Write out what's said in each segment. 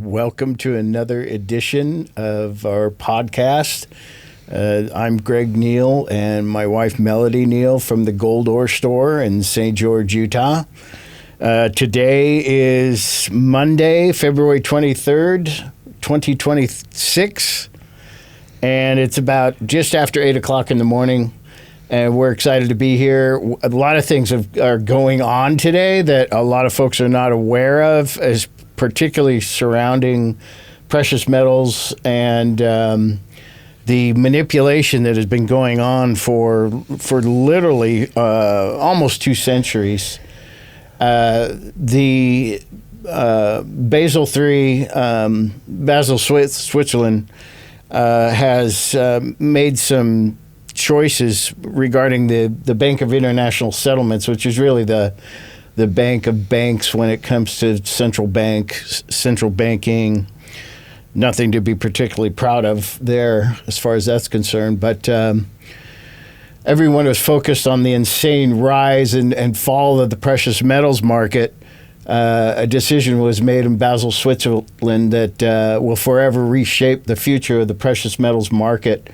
Welcome to another edition of our podcast. I'm Greg Neal and my wife Melody Neal from the Gold Ore Store in St. George, Utah. Today is Monday, February 23rd, 2026, and it's about just after 8 o'clock in the morning. And we're excited to be here. A lot of things are going on today that a lot of folks are not aware of, as particularly surrounding precious metals and the manipulation that has been going on for literally almost 2 centuries. The Basel III, Switzerland has made some choices regarding the Bank of International Settlements, which is really the bank of banks when it comes to central banking. Nothing to be particularly proud of there as far as that's concerned, but everyone was focused on the insane rise and fall of the precious metals market. A decision was made in Basel, Switzerland that will forever reshape the future of the precious metals market.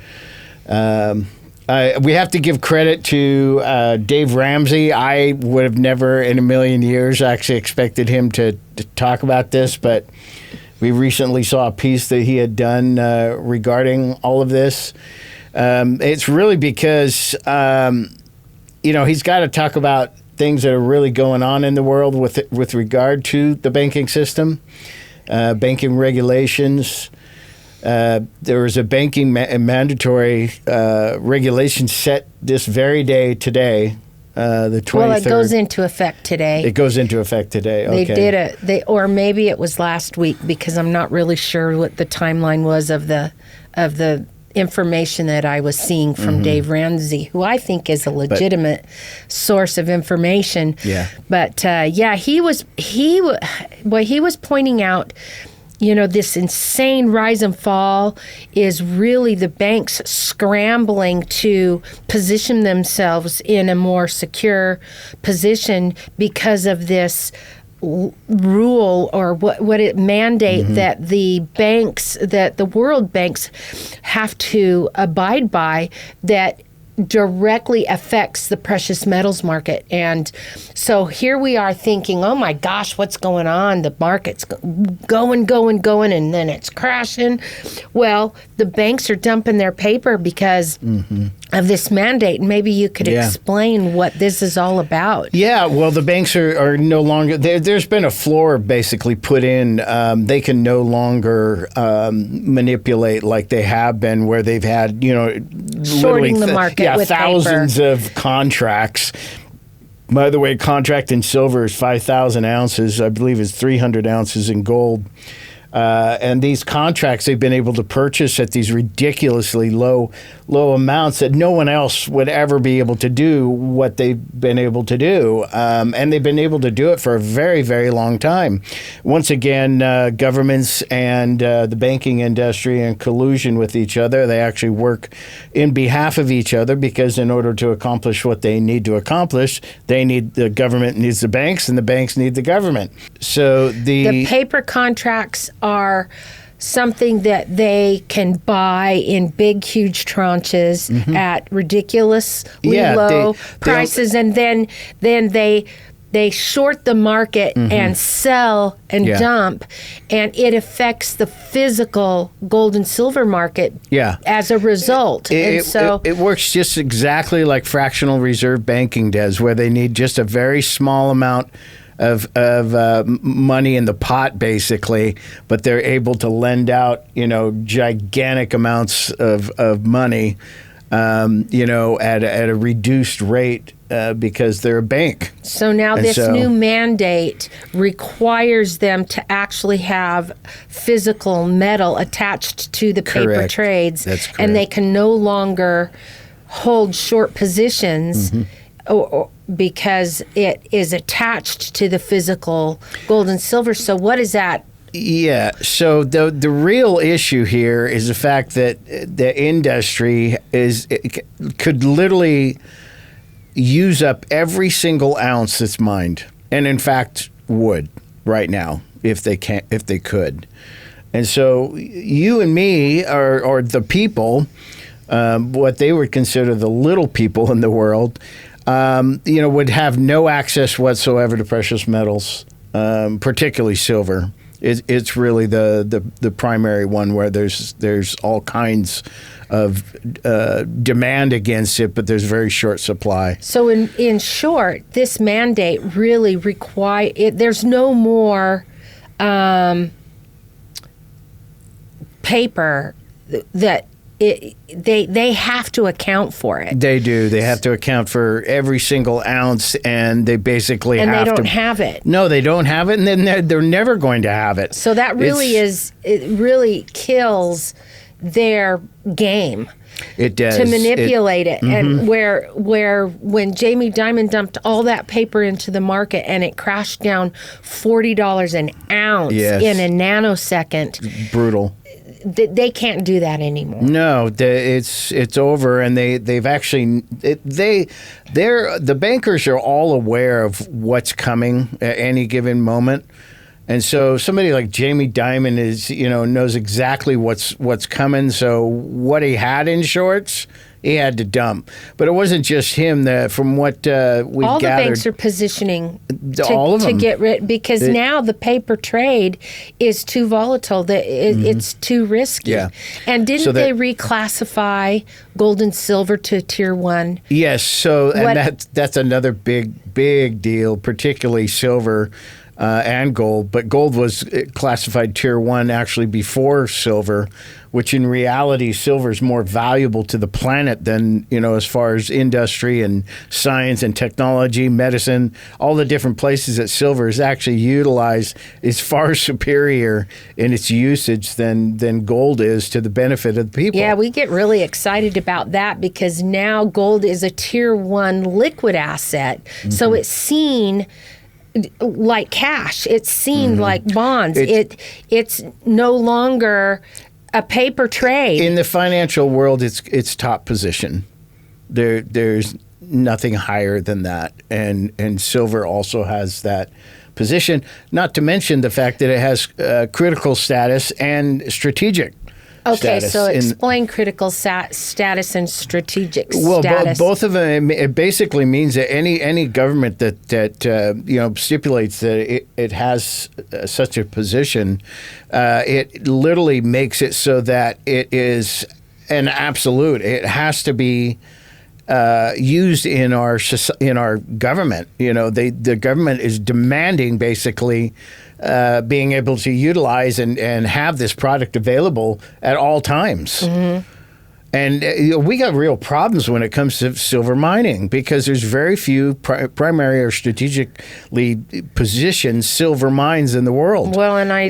We have to give credit to Dave Ramsey. I would have never in a million years actually expected him to talk about this, but we recently saw a piece that he had done regarding all of this. It's really because, he's got to talk about things that are really going on in the world with regard to the banking system, banking regulations. There was a banking mandatory regulation set this very day today, the 23rd. Well, it goes into effect today. It goes into effect today. Okay. They did it. Or maybe it was last week, because I'm not really sure what the timeline was of the information that I was seeing from Dave Ramsey, who I think is a legitimate source of information. Yeah. But he was pointing out, this insane rise and fall is really the banks scrambling to position themselves in a more secure position because of this rule or what it mandate that the world banks have to abide by, that directly affects the precious metals market. And so here we are thinking, oh my gosh, what's going on? The market's going, and then it's crashing. Well, the banks are dumping their paper because of this mandate. Maybe you could explain what this is all about. Yeah, well, the banks are no longer, there's been a floor basically put in. They can no longer manipulate like they have been, where they've had, shorting the market with thousands paper. Of contracts. By the way, contract in silver is 5,000 ounces. I believe it's 300 ounces in gold. And these contracts they've been able to purchase at these ridiculously low amounts that no one else would ever be able to do what they've been able to do. And they've been able to do it for a very, very long time. Once again, governments and the banking industry in collusion with each other. They actually work in behalf of each other, because in order to accomplish what they need to accomplish, the government needs the banks and the banks need the government. So the paper contracts are something that they can buy in big, huge tranches at ridiculously low prices, and then they short the market and sell and dump, and it affects the physical gold and silver market as a result. It works just exactly like fractional reserve banking does, where they need just a very small amount of money in the pot, basically, but they're able to lend out, gigantic amounts of money, at a reduced rate because they're a bank. So now this new mandate requires them to actually have physical metal attached to the paper trades. That's correct. And they can no longer hold short positions or because it is attached to the physical gold and silver. So what is that? Yeah. So the real issue here is the fact that the industry could literally use up every single ounce that's mined, and in fact would right now. if they could. And so you and me are the people, what they would consider the little people in the world, would have no access whatsoever to precious metals, particularly silver. It's really the primary one where there's all kinds of demand against it, but there's very short supply. So in short, this mandate really there's no more paper that they have to account for it. They do. They have to account for every single ounce, and they basically and have to. And they don't have it. No, they don't have it, and then they're never going to have it. So that really it really kills their game. It does. To manipulate it. And where when Jamie Dimon dumped all that paper into the market and it crashed down $40 an ounce in a nanosecond. Brutal. They can't do that anymore. No, it's over, and they've actually the bankers are all aware of what's coming at any given moment, and so somebody like Jamie Dimon knows exactly what's coming. So what he had in shorts, he had to dump. But it wasn't just him. From what we've gathered, all the banks are positioning all of them to get rid, because now the paper trade is too volatile. It's too risky. Yeah. And didn't they reclassify gold and silver to tier 1? Yes. So that's another big deal, particularly silver. And gold, but gold was classified tier 1 actually before silver, which in reality silver is more valuable to the planet than, as far as industry and science and technology, medicine, all the different places that silver is actually utilized is far superior in its usage than gold is to the benefit of the people. Yeah, we get really excited about that because now gold is a tier 1 liquid asset. So it's seen like cash. It's seen like bonds. It's no longer a paper trade. In the financial world, it's top position. There's nothing higher than that, and silver also has that position. Not to mention the fact that it has critical status and strategic. Okay, status. so explain critical status and strategic status. Well, both of them. It basically means that any government that stipulates that it has such a position, it literally makes it so that it is an absolute. It has to be used in our government. The government is demanding basically. Being able to utilize and have this product available at all times. And we got real problems when it comes to silver mining because there's very few primary or strategically positioned silver mines in the world. Well, and I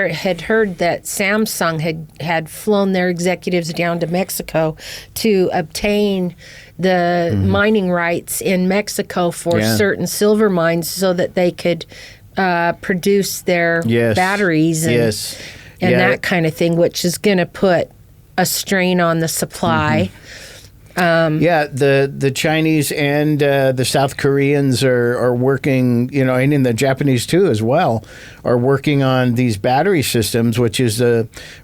had heard that Samsung had flown their executives down to Mexico to obtain the mining rights in Mexico for certain silver mines so that they could produce their batteries and that kind of thing, which is going to put a strain on the supply. The Chinese and the South Koreans are working, and in the Japanese too as well, are working on these battery systems, which is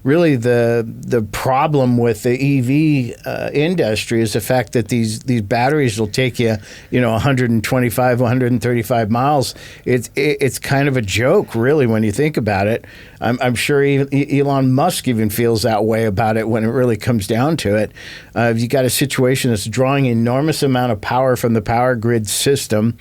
really the problem with the EV industry is the fact that these batteries will take you, 125, 135 miles. It's kind of a joke, really, when you think about it. I'm sure Elon Musk even feels that way about it when it really comes down to it. You got a situation that's drawing enormous amount of power from the power grid system,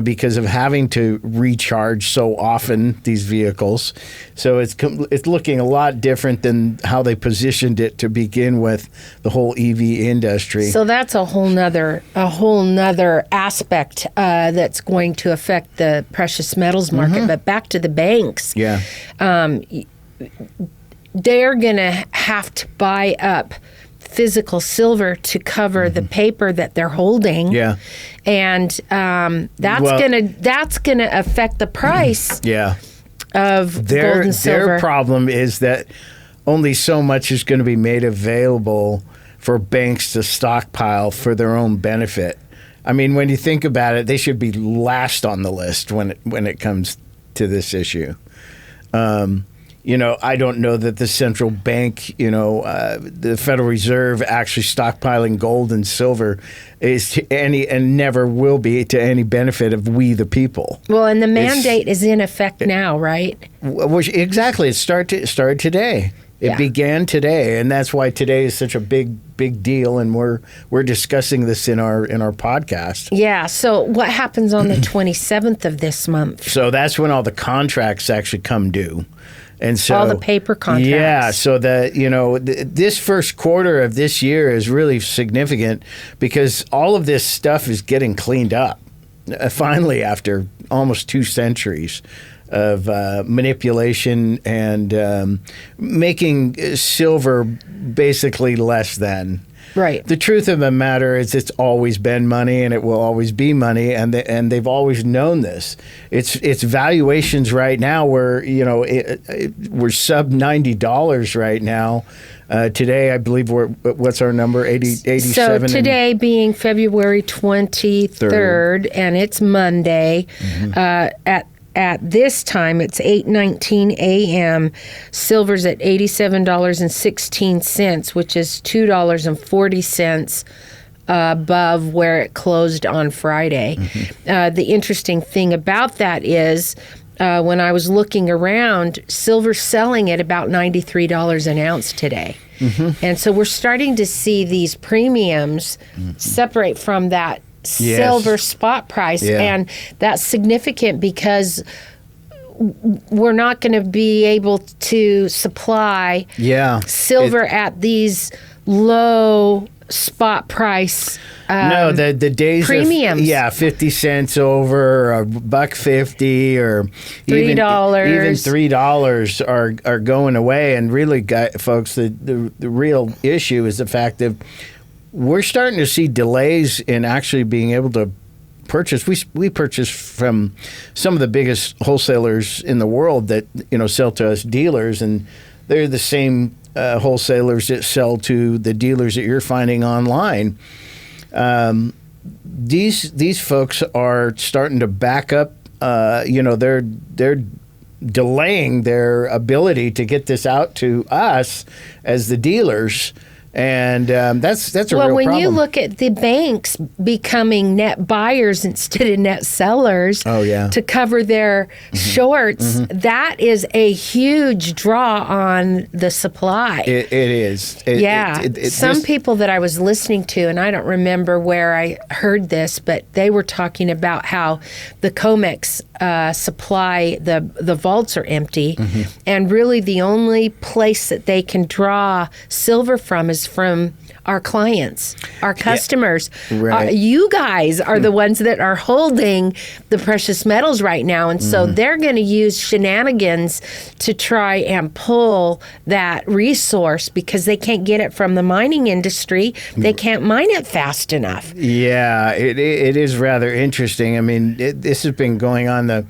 because of having to recharge so often these vehicles. So it's looking a lot different than how they positioned it to begin with, the whole EV industry. So that's a whole nother aspect that's going to affect the precious metals market. But back to the banks. Yeah. They're going to have to buy up physical silver to cover the paper that they're holding. Yeah. And that's gonna affect the price of gold and silver. Their problem is that only so much is going to be made available for banks to stockpile for their own benefit. I mean, when you think about it, they should be last on the list when it comes to this issue. I don't know that the central bank, the Federal Reserve actually stockpiling gold and silver is to any and never will be to any benefit of we the people. Well, and the mandate is in effect now, right? Which exactly, it started today. It began today, and that's why today is such a big deal, and we're discussing this in our podcast. Yeah. So what happens on the 27th of this month? So that's when all the contracts actually come due. And so all the paper contracts. Yeah, so that this first quarter of this year is really significant because all of this stuff is getting cleaned up. Finally, after almost 2 centuries of manipulation and making silver basically less than. Right. The truth of the matter is it's always been money and it will always be money, and they've always known this. It's valuations right now where we're sub $90 right now. Today, I believe what's our number? 87. So today being February 23rd, and it's Monday, at this time, it's 8:19 a.m. Silver's at $87.16, which is $2.40 above where it closed on Friday. The interesting thing about that is when I was looking around, silver's selling at about $93 an ounce today. And so we're starting to see these premiums separate from that silver spot price, and that's significant because we're not going to be able to supply silver at these low spot price no, the days premiums. Of 50 cents over, or $1.50, or $3. Even $3 are going away. And really, folks, the real issue is the fact that we're starting to see delays in actually being able to purchase. We purchase from some of the biggest wholesalers in the world that sell to us dealers, and they're the same wholesalers that sell to the dealers that you're finding online. These folks are starting to back up. They're delaying their ability to get this out to us as the dealers. And that's a real problem. Well, when you look at the banks becoming net buyers instead of net sellers to cover their shorts, that is a huge draw on the supply. It is. Some people that I was listening to, and I don't remember where I heard this, but they were talking about how the COMEX supply, the vaults are empty, and really the only place that they can draw silver from is from our clients, our customers. Right. You guys are the ones that are holding the precious metals right now, and so they're going to use shenanigans to try and pull that resource because they can't get it from the mining industry. They can't mine it fast enough. Yeah, it is rather interesting. I mean, this has been going on. The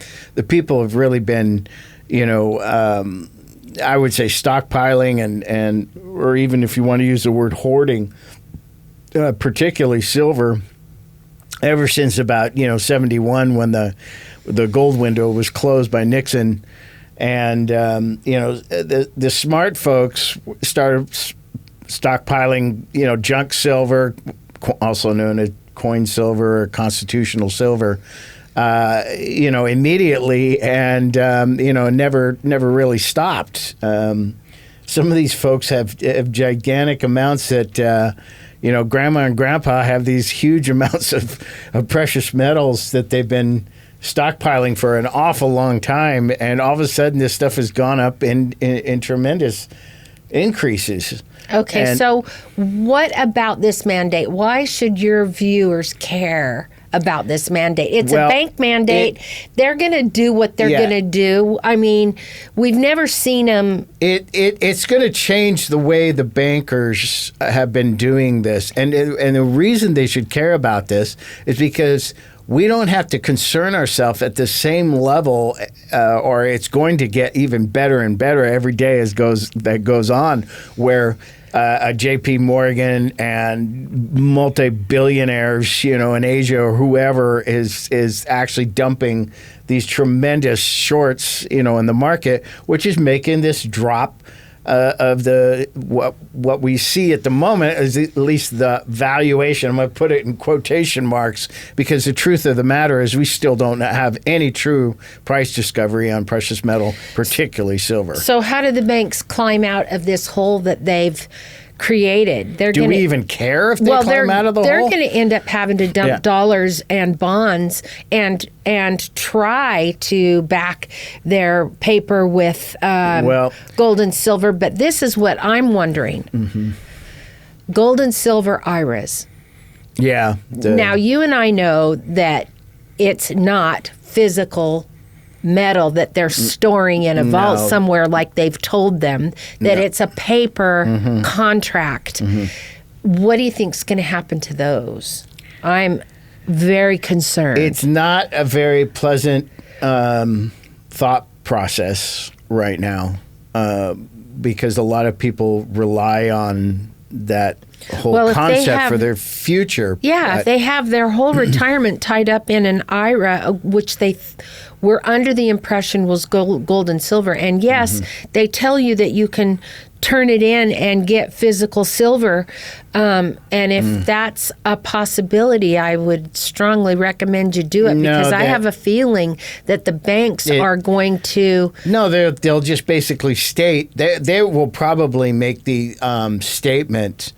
people have really been, I would say stockpiling and or even if you want to use the word hoarding, particularly silver, ever since about 71 when the gold window was closed by Nixon, and the smart folks started stockpiling junk silver, also known as coin silver or constitutional silver. Immediately, and never really stopped. Some of these folks have gigantic amounts that Grandma and Grandpa have these huge amounts of precious metals that they've been stockpiling for an awful long time, and all of a sudden this stuff has gone up in tremendous increases. Okay, so what about this mandate? Why should your viewers care about this mandate? It's a bank mandate. They're going to do what they're going to do. I mean, we've never seen them. It's going to change the way the bankers have been doing this. And the reason they should care about this is because we don't have to concern ourselves at the same level, or it's going to get even better and better every day as goes on, where a J.P. Morgan and multi-billionaires, in Asia or whoever is actually dumping these tremendous shorts, in the market, which is making this drop of what we see at the moment is at least the valuation. I'm going to put it in quotation marks because the truth of the matter is we still don't have any true price discovery on precious metal, particularly silver. So how do the banks climb out of this hole that they've created? Do we even care if they climb out of the hole? They're going to end up having to dump dollars and bonds and try to back their paper with gold and silver. But this is what I'm wondering. Mm-hmm. Gold and silver IRAs. Yeah. Now, you and I know that it's not physical metal that they're storing in a vault somewhere like they've told them, that it's a paper contract. What do you think is going to happen to those? I'm very concerned. It's not a very pleasant thought process right now because a lot of people rely on that whole concept for their future. Yeah, if they have their whole retirement tied up in an IRA, which they were under the impression was gold and silver. And yes, they tell you that you can turn it in and get physical silver. And if that's a possibility, I would strongly recommend you do it because I have a feeling that the banks are going to... No, they'll just basically state, they will probably make the statement...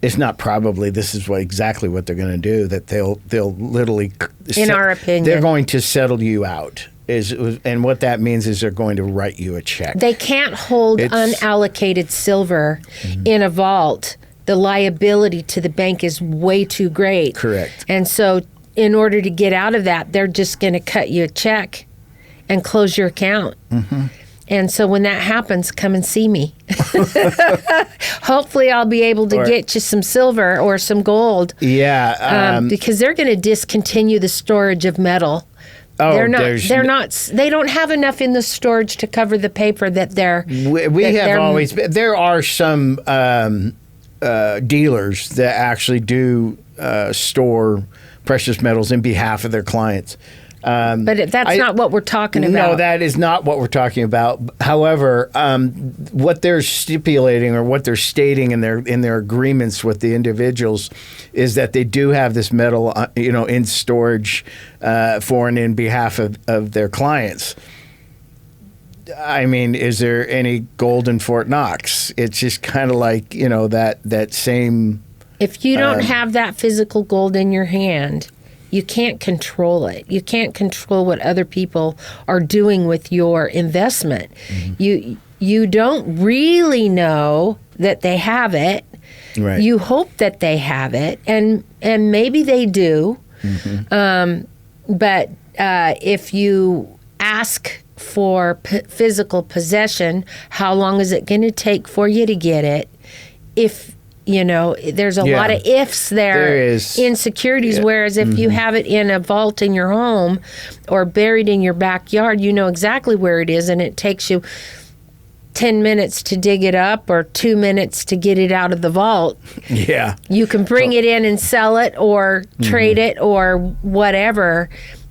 It's not probably. This is exactly what they're going to do. That they'll literally, in our opinion, they're going to settle you out. And what that means is they're going to write you a check. They can't hold unallocated silver in a vault. The liability to the bank is way too great. Correct. And so, in order to get out of that, they're just going to cut you a check and close your account. And so when that happens, come and see me. Hopefully I'll be able to get you some silver or some gold. Yeah. Because they're going to discontinue the storage of metal. Oh, they don't have enough in the storage to cover the paper that they're... There are some dealers that actually do store precious metals in behalf of their clients. But that's not what we're talking about. No, that is not what we're talking about. However, what they're stipulating or what they're stating in their agreements with the individuals is that they do have this metal, in storage for and in behalf of their clients. I mean, is there any gold in Fort Knox? It's just kind of like, that same... If you don't have that physical gold in your hand... You can't control it. You can't control what other people are doing with your investment. You don't really know that they have it. Right. You hope that they have it, and maybe they do. But if you ask for physical possession, how long is it going to take for you to get it? There's a lot of ifs there insecurities, whereas if you have it in a vault in your home or buried in your backyard, you know exactly where it is, and it takes you 10 minutes to dig it up or 2 minutes to get it out of the vault. Yeah. You can bring it in and sell it or trade it or whatever,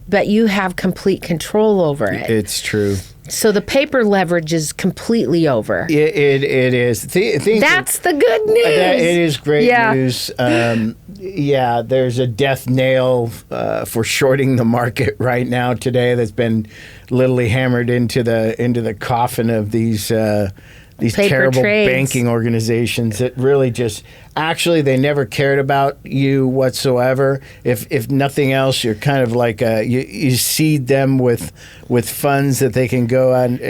but you have complete control over it. It's true. So the paper leverage is completely over. It is. That's the good news. It is great news. There's a death nail for shorting the market right now today that's been literally hammered into the coffin of these terrible banking organizations that really just actually they never cared about you whatsoever. If nothing else, you're kind of like you seed them with funds that they can go and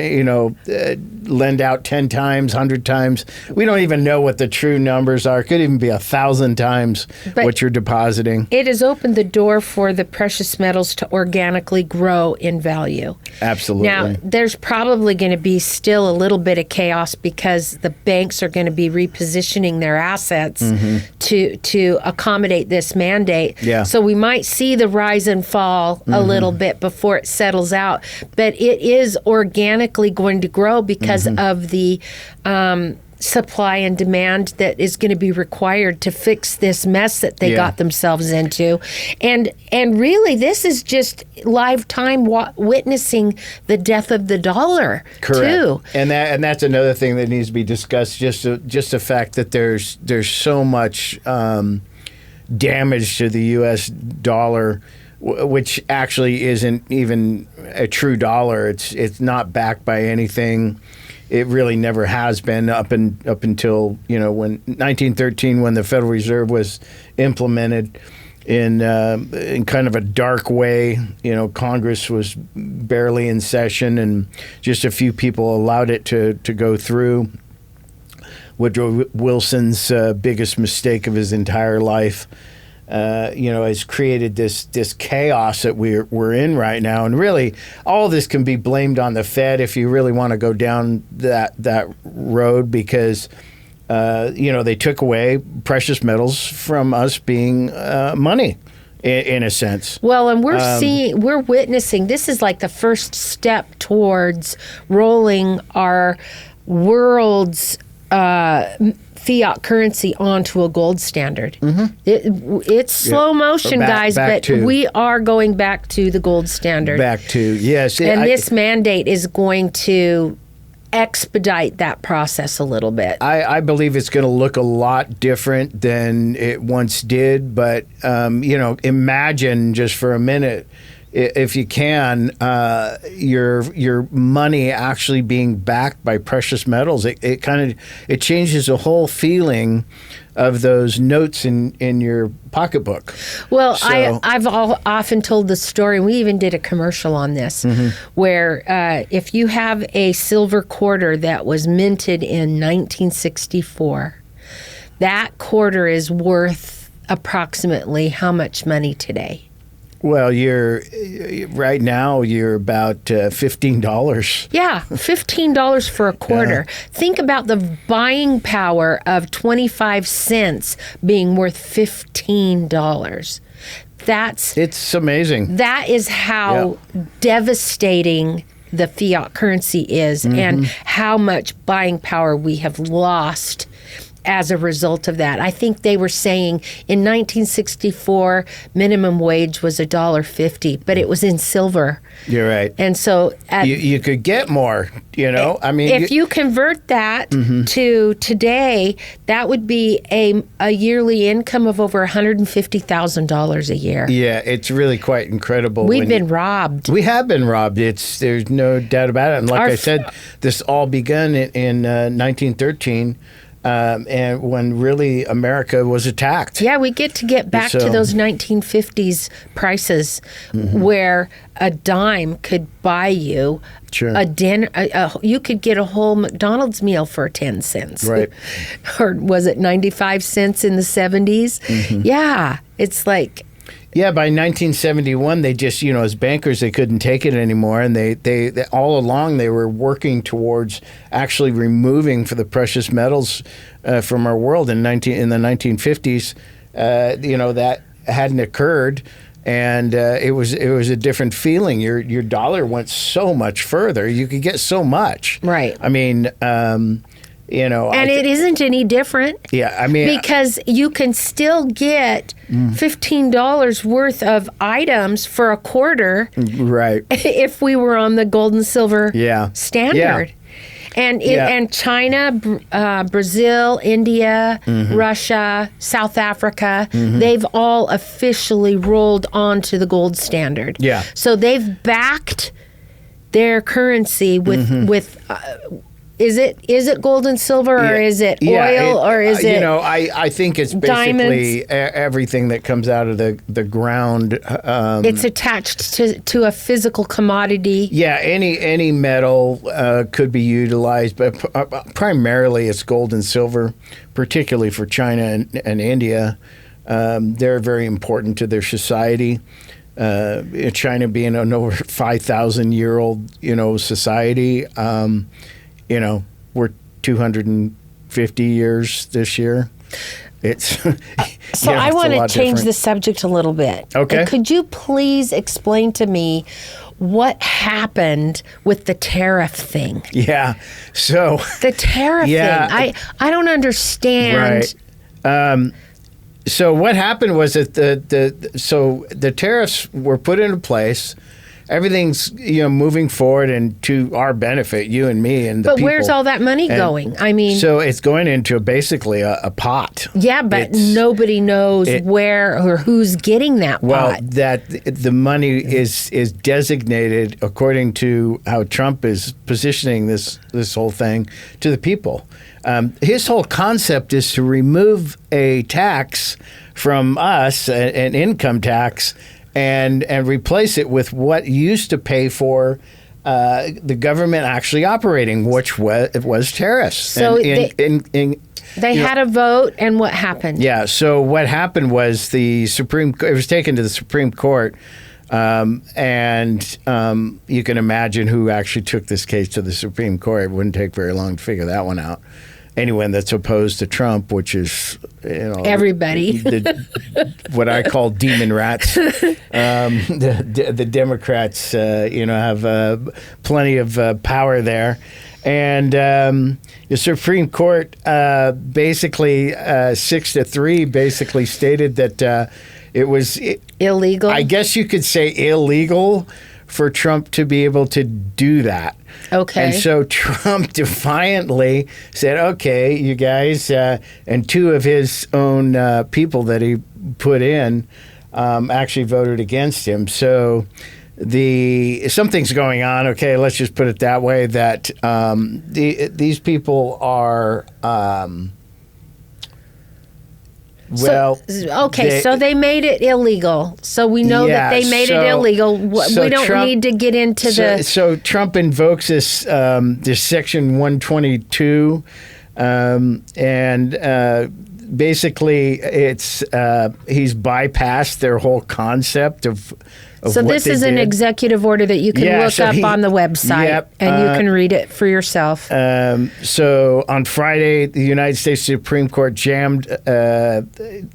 lend out 10 times, 100 times. We don't even know what the true numbers are. It could even be 1,000 times what you're depositing. It has opened the door for the precious metals to organically grow in value. Absolutely. Now, there's probably going to be still a little bit of chaos because the banks are going to be repositioning their assets cents to accommodate this mandate. Yeah. So we might see the rise and fall a little bit before it settles out, but it is organically going to grow because of the supply and demand that is going to be required to fix this mess that they got themselves into. And really, this is just live time witnessing the death of the dollar. Correct. Too. And that's another thing that needs to be discussed. Just the fact that there's so much damage to the U.S. dollar, which actually isn't even a true dollar. It's not backed by anything. It really never has been up until when 1913, when the Federal Reserve was implemented in kind of a dark way. Congress was barely in session, and just a few people allowed it to go through. Woodrow Wilson's biggest mistake of his entire life, has created this chaos that we're in right now. And really, all of this can be blamed on the Fed if you really want to go down that road, because they took away precious metals from us being money. In a sense. Well, and we're witnessing, this is like the first step towards rolling our world's fiat currency onto a gold standard. It's slow motion, guys, but we are going back to the gold standard. Yes. And this mandate is going to expedite that process a little bit. I believe it's going to look a lot different than it once did, but imagine just for a minute, if you can, your money actually being backed by precious metals. It changes the whole feeling of those notes in your pocketbook. Well, I've often told the story, and we even did a commercial on this, where if you have a silver quarter that was minted in 1964, that quarter is worth approximately how much money today? Well, right now you're about $15. Yeah, $15 for a quarter. Yeah. Think about the buying power of 25 cents being worth $15. It's amazing. That is how devastating the fiat currency is, and how much buying power we have lost as a result of that. I think they were saying in 1964, minimum wage was $1.50, but it was in silver. You're right. And so you could get more, I mean, if you convert that to today, that would be a yearly income of over $150,000 a year. Yeah, it's really quite incredible. We've been robbed. We have been robbed. There's no doubt about it. And like I said, this all began in 1913. And when really America was attacked. Yeah, we get back to those 1950s prices where a dime could buy you a dinner. You could get a whole McDonald's meal for 10 cents. Right. Or was it 95 cents in the 70s? Yeah, it's like... Yeah, by 1971, they just, as bankers, they couldn't take it anymore. And they all along, they were working towards actually removing for the precious metals from our world in the 1950s. That hadn't occurred. And it was a different feeling. Your dollar went so much further. You could get so much. Right. I mean... and it isn't any different. Yeah, I mean, because you can still get $15 worth of items for a quarter, right? If we were on the gold and silver standard, and China, Brazil, India, Russia, South Africa, they've all officially rolled onto the gold standard. Yeah, so they've backed their currency with. Is it gold and silver, or is it oil, or is it? I think it's basically everything that comes out of the ground. It's attached to a physical commodity. Yeah, any metal could be utilized, but primarily it's gold and silver, particularly for China and India. They're very important to their society. China being an over 5,000-year-old, society. We're 250 years this year. It's So yeah, I it's a want to lot change different. the subject a little bit. Okay. And could you please explain to me what happened with the tariff thing? Yeah. So The tariff Yeah. thing. I don't understand. right. So what happened was that the tariffs were put into place. Everything's moving forward and to our benefit, you and me and the But people. where's all that money And I mean, so it's going into basically a pot. yeah, but It's- nobody knows where or who's getting that Well, pot. that the money is designated according to how Trump is positioning this whole thing to the people. His whole concept is to remove a tax from us, an income tax, and replace it with what used to pay for the government actually operating, which was tariffs. So They had a vote, and what happened? Yeah. So what happened was it was taken to the Supreme Court, and you can imagine who actually took this case to the Supreme Court. It wouldn't take very long to figure that one out. Anyone that's opposed to Trump, which is Everybody. what I call demon rats. The Democrats, have plenty of power there. And the Supreme Court basically 6-3 basically stated that it was Illegal? I guess you could say illegal for Trump to be able to do that. Okay. And so Trump defiantly said, okay, you guys, and two of his own people that he put in actually voted against him. So something's going on. Okay, let's just put it that way. That these people are so they made it illegal. So we know that they made it illegal. We don't need to get into So Trump invokes this Section 122, and basically it's he's bypassed their whole concept of So what this they is an did. executive order that you can look up on the website, Yep, and you can read it for yourself. So on Friday, the United States Supreme Court jammed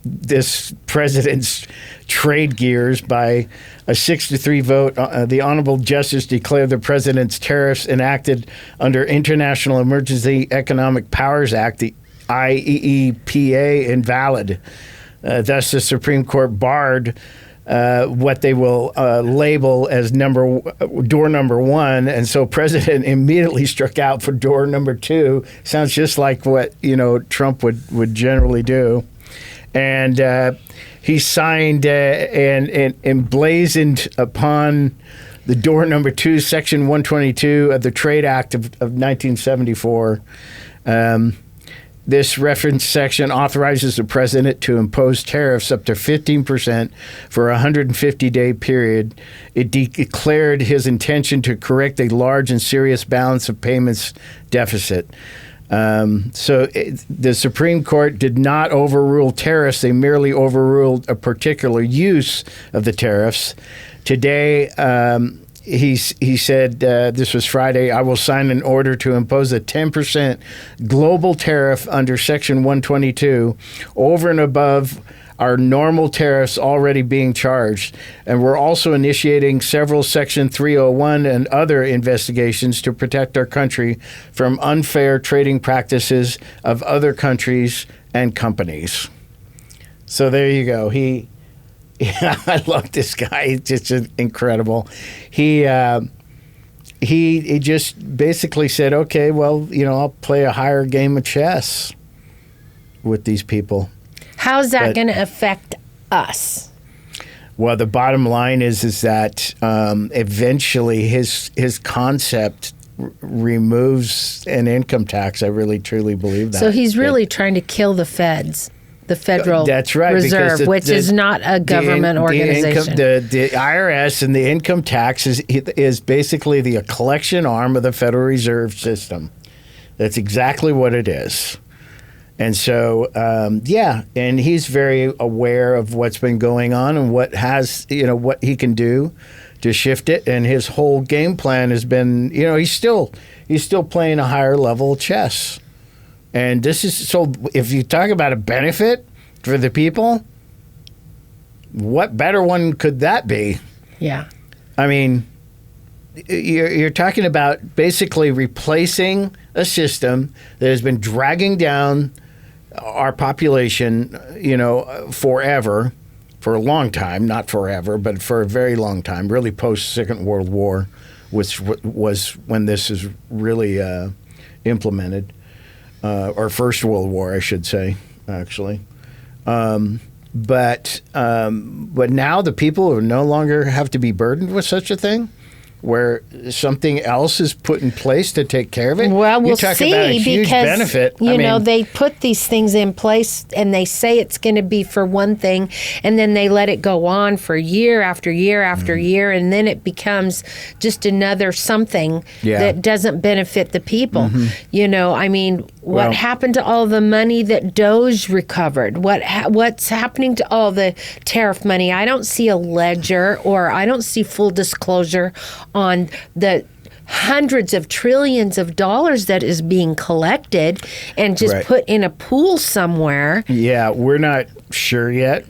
this president's trade gears by a 6-3 vote. The Honorable Justice declared the president's tariffs enacted under International Emergency Economic Powers Act, the IEEPA, invalid. Thus, the Supreme Court barred what they will label as door number one, and so President immediately struck out for door number two. Sounds just like what Trump would generally do, and he signed and emblazoned upon the door number two, Section 122 of the Trade Act of 1974. This reference section authorizes the president to impose tariffs up to 15% for a 150-day period. It declared his intention to correct a large and serious balance of payments deficit. The Supreme Court did not overrule tariffs. They merely overruled a particular use of the tariffs. Today, he said, this was Friday, I will sign an order to impose a 10% global tariff under Section 122 over and above our normal tariffs already being charged. And we're also initiating several Section 301 and other investigations to protect our country from unfair trading practices of other countries and companies. So there you go. Yeah, I love this guy. He's just incredible. He just basically said, okay, well, I'll play a higher game of chess with these people. How's that going to affect us? Well, the bottom line is that eventually his concept removes an income tax. I really, truly believe that. So he's really trying to kill the feds. The Federal That's right, Reserve, which is not a government organization. The IRS and the income tax is basically the collection arm of the Federal Reserve System. That's exactly what it is. And so, and he's very aware of what's been going on and what he can do to shift it. And his whole game plan has been, he's still playing a higher level of chess. And this is, so if you talk about a benefit, for the people, what better one could that be? Yeah. I mean, you're talking about basically replacing a system that has been dragging down our population, forever, for a long time, not forever, but for a very long time, really post Second World War, which was when this is really implemented, or First World War, I should say, actually. But now the people no longer have to be burdened with such a thing, where something else is put in place to take care of it. Well, we'll talk see, about a huge because benefit. they put these things in place and they say it's going to be for one thing, and then they let it go on for year after year after year, and then it becomes just another something that doesn't benefit the people. What happened to all the money that DOGE recovered? What's happening to all the tariff money? I don't see a ledger, or I don't see full disclosure on the hundreds of trillions of dollars that is being collected and just put in a pool somewhere. Yeah, we're not sure yet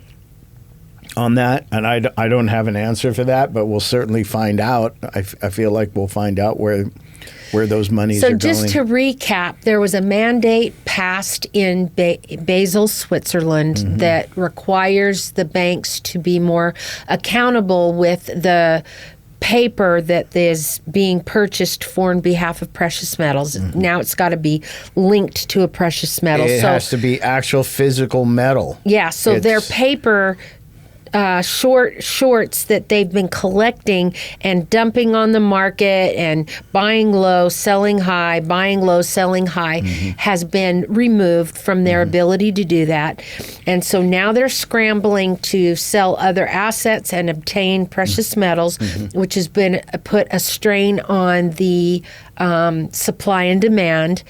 on that, and I don't have an answer for that, but we'll certainly find out. I feel like we'll find out where those monies are going. So just to recap, there was a mandate passed in Basel, Switzerland, that requires the banks to be more accountable with the paper that is being purchased for on behalf of precious metals. Now it's got to be linked to a precious metal. It has to be actual physical metal. Yeah, so their paper shorts that they've been collecting and dumping on the market and buying low, selling high, buying low, selling high has been removed from their ability to do that. And so now they're scrambling to sell other assets and obtain precious metals, which has been put a strain on the supply and demand.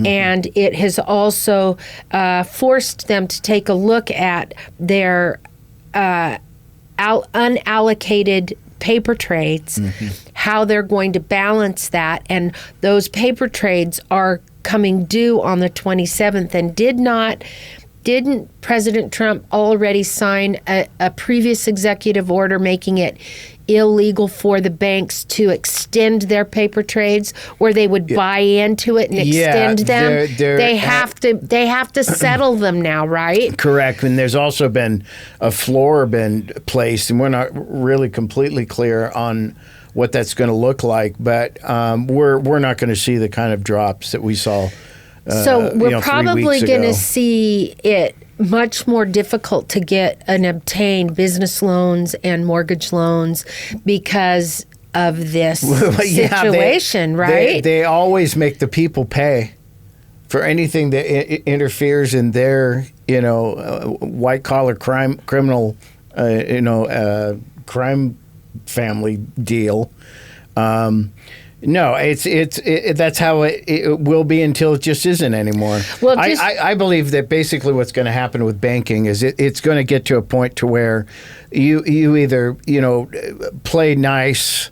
And it has also forced them to take a look at their unallocated paper trades, how they're going to balance that. And those paper trades are coming due on the 27th. And didn't President Trump already sign a previous executive order making it illegal for the banks to extend their paper trades, where they would buy into it and extend them? They have to settle them now, right? Correct. And there's also been a floor been placed, and we're not really completely clear on what that's going to look like, but we're not going to see the kind of drops that we saw. So we're probably going to see it much more difficult to get and obtain business loans and mortgage loans because of this situation, right? They always make the people pay for anything that interferes in their, white collar criminal, crime family deal. No, it's that's how it will be until it just isn't anymore. Well, I believe that basically what's going to happen with banking is it's going to get to a point to where you either play nice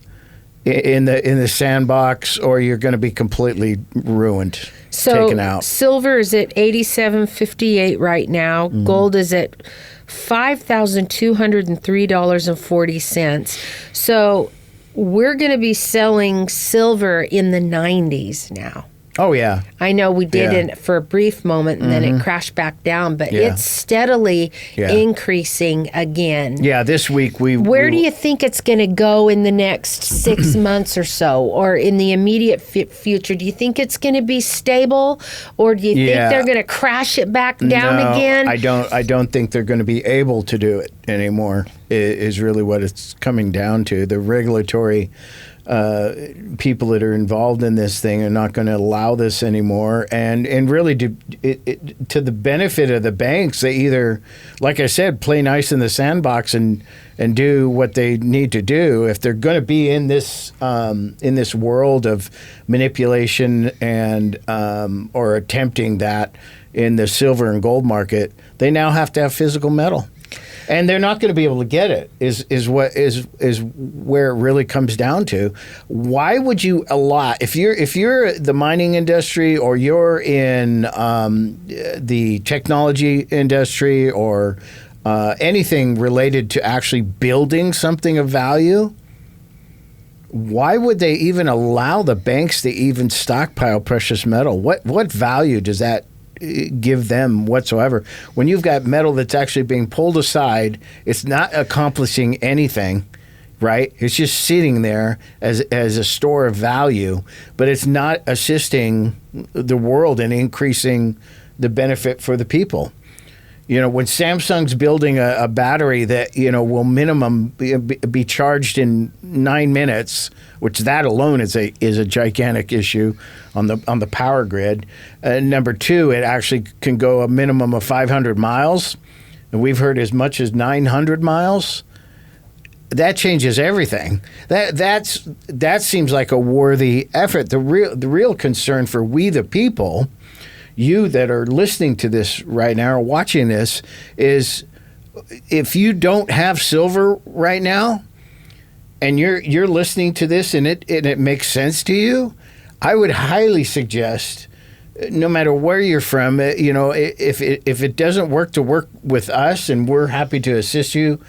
in the sandbox, or you're going to be completely ruined, taken out. Silver is at $87.58 right now. Gold is at $5,203.40. So we're going to be selling silver in the 90s now. Oh, yeah. I know we did it for a brief moment, and then it crashed back down, but it's steadily increasing again. Yeah, this week Where do you think it's going to go in the next 6 months or so, or in the immediate future? Do you think it's going to be stable, or do you think they're going to crash it back down again? I don't think they're going to be able to do it anymore, is really what it's coming down to. The regulatory people that are involved in this thing are not going to allow this anymore, and really to the benefit of the banks, they either, like I said, play nice in the sandbox and do what they need to do if they're going to be in this world of manipulation and or attempting that in the silver and gold market. They now have to have physical metal. and they're not going to be able to get it. Is where it really comes down to. Why would you allot if you're the mining industry or you're in the technology industry or anything related to actually building something of value? Why would they even allow the banks to even stockpile precious metal? What value does that give them whatsoever? When you've got metal that's actually being pulled aside, it's not accomplishing anything, right? It's just sitting there as a store of value, but it's not assisting the world in increasing the benefit for the people. You know, when Samsung's building a battery that, you know, will minimum be charged in 9 minutes, which that alone is a gigantic issue on the power grid. Number two, it actually can go a minimum of 500 miles, and we've heard as much as 900 miles. That changes everything. That seems like a worthy effort. The real concern for we the people, you that are listening to this right now or watching this, is if you don't have silver right now and you're listening to this and it makes sense to you, I would highly suggest, no matter where you're from, you know, if it doesn't work to work with us, and we're happy to assist you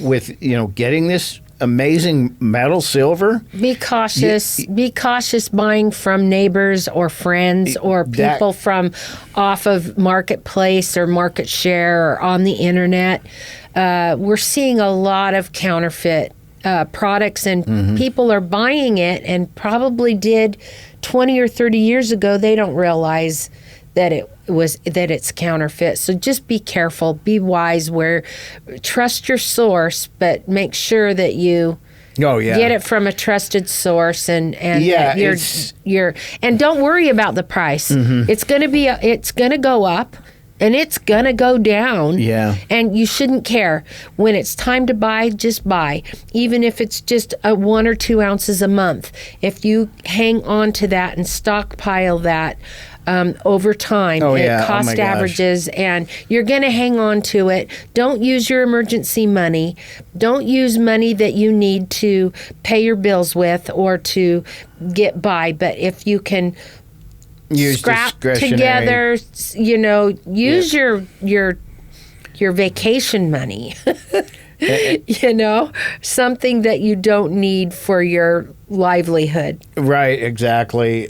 with, you know, getting this amazing metal silver. Be cautious. Be cautious buying from neighbors or friends or people from off of Marketplace or Market Share or on the internet. We're seeing a lot of counterfeit products, and people are buying it and probably did 20 or 30 years ago. They don't realize that it's counterfeit. So just be careful, be wise, trust your source, but make sure that you get it from a trusted source, and you're and don't worry about the price. It's going to go up and it's going to go down. Yeah. And you shouldn't care. When it's time to buy, just buy. Even if it's just 1 or 2 ounces a month. If you hang on to that and stockpile that over time, cost averages, and you're going to hang on to it. Don't use your emergency money. Don't use money that you need to pay your bills with or to get by. But if you can scrap together, you know, use your vacation money. You know, something that you don't need for your livelihood. Right, exactly.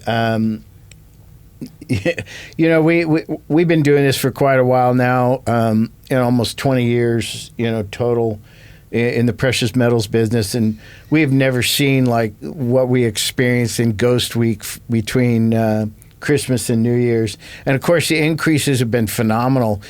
You know, we've been doing this for quite a while now, almost 20 years, you know, total in the precious metals business, and we have never seen like what we experienced in Ghost Week between Christmas and New Year's. And of course, the increases have been phenomenal.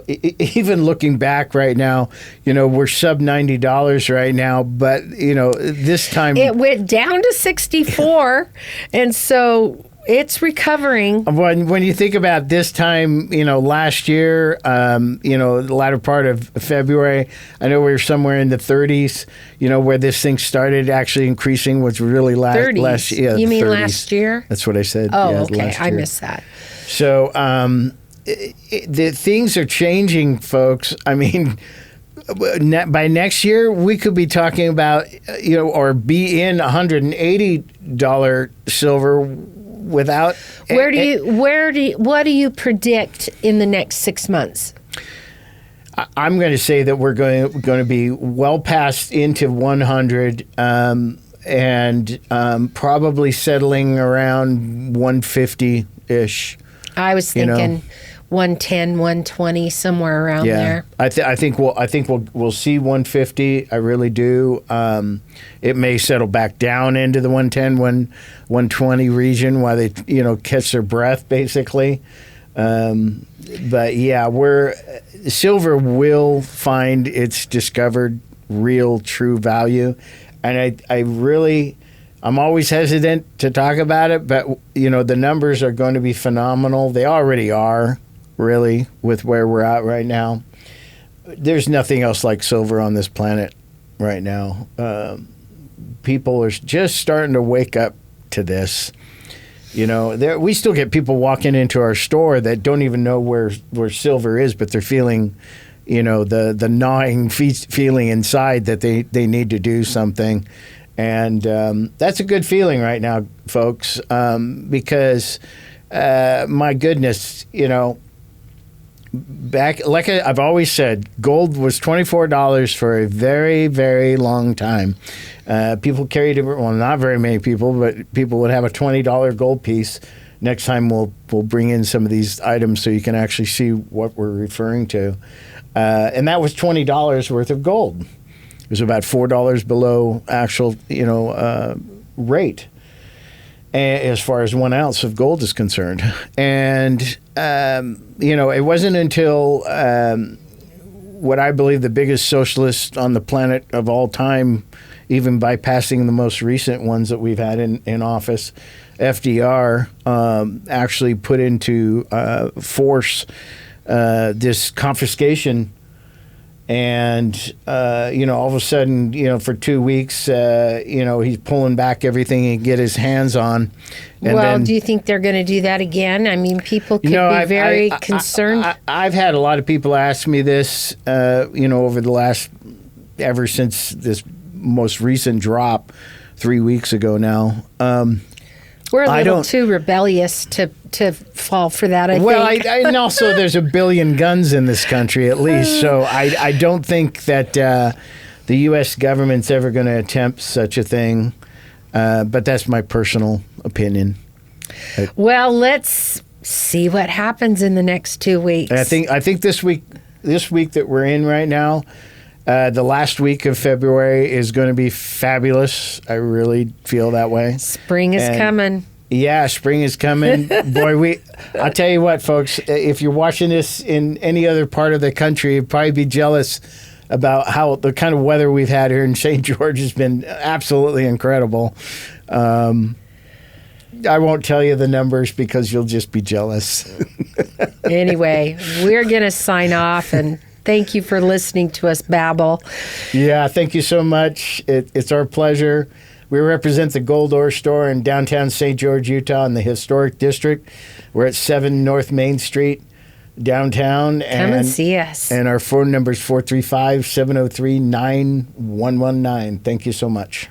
Even looking back right now, you know, we're sub $90 right now, but you know, this time it went down to 64, and so it's recovering. When you think about this time, you know, last year, you know, the latter part of February, I know we were somewhere in the 30s, you know, where this thing started actually increasing was really last year. You mean 30s. Last year? That's what I said. Oh, yeah, okay. I missed that. So the things are changing, folks. I mean, by next year, we could be talking about, you know, or be in $180 silver without. What do you predict in the next 6 months? I'm going to say that we're going to be well past into 100, and probably settling around 150-ish. I was thinking 110, 120, somewhere around there. I think we'll see 150. I really do. It may settle back down into the 110, 120 region while they, you know, catch their breath, basically. But yeah, silver will find its discovered real, true value, and I'm always hesitant to talk about it, but you know, the numbers are going to be phenomenal. They already are, really, with where we're at right now. There's nothing else like silver on this planet right now. People are just starting to wake up to this. You know, we still get people walking into our store that don't even know where silver is, but they're feeling, the gnawing feeling inside that they need to do something. And that's a good feeling right now, folks, because my goodness, back, like I've always said, gold was $24 for a very, very long time. People carried it, well, not very many people, but people would have a $20 gold piece. Next time we'll bring in some of these items so you can actually see what we're referring to. And that was $20 worth of gold. It was about $4 below actual, rate as far as 1 ounce of gold is concerned. And, it wasn't until what I believe the biggest socialist on the planet of all time, even bypassing the most recent ones that we've had in office, FDR, actually put into force this confiscation. And, all of a sudden, for 2 weeks, he's pulling back everything he can get his hands on. And then, do you think they're going to do that again? I mean, people could be very concerned. I've had a lot of people ask me this, over the last, ever since this most recent drop 3 weeks ago now. We're a little too rebellious to fall for that, I think. And also there's a billion guns in this country at least, so I don't think that the U.S. government's ever going to attempt such a thing, but that's my personal opinion. Well, let's see what happens in the next 2 weeks. I think this week that we're in right now, the last week of February is going to be fabulous. I really feel that way. Spring is coming. Yeah, spring is coming. Boy, I'll tell you what, folks, if you're watching this in any other part of the country, you'd probably be jealous about how the kind of weather we've had here in St. George has been absolutely incredible. I won't tell you the numbers because you'll just be jealous. Anyway, we're going to sign off, and thank you for listening to us babble. Yeah, thank you so much. It's our pleasure. We represent the Gold Ore Store in downtown St. George, Utah in the Historic District. We're at 7 North Main Street, downtown. Come and see us. And our phone number is 435-703-9119. Thank you so much.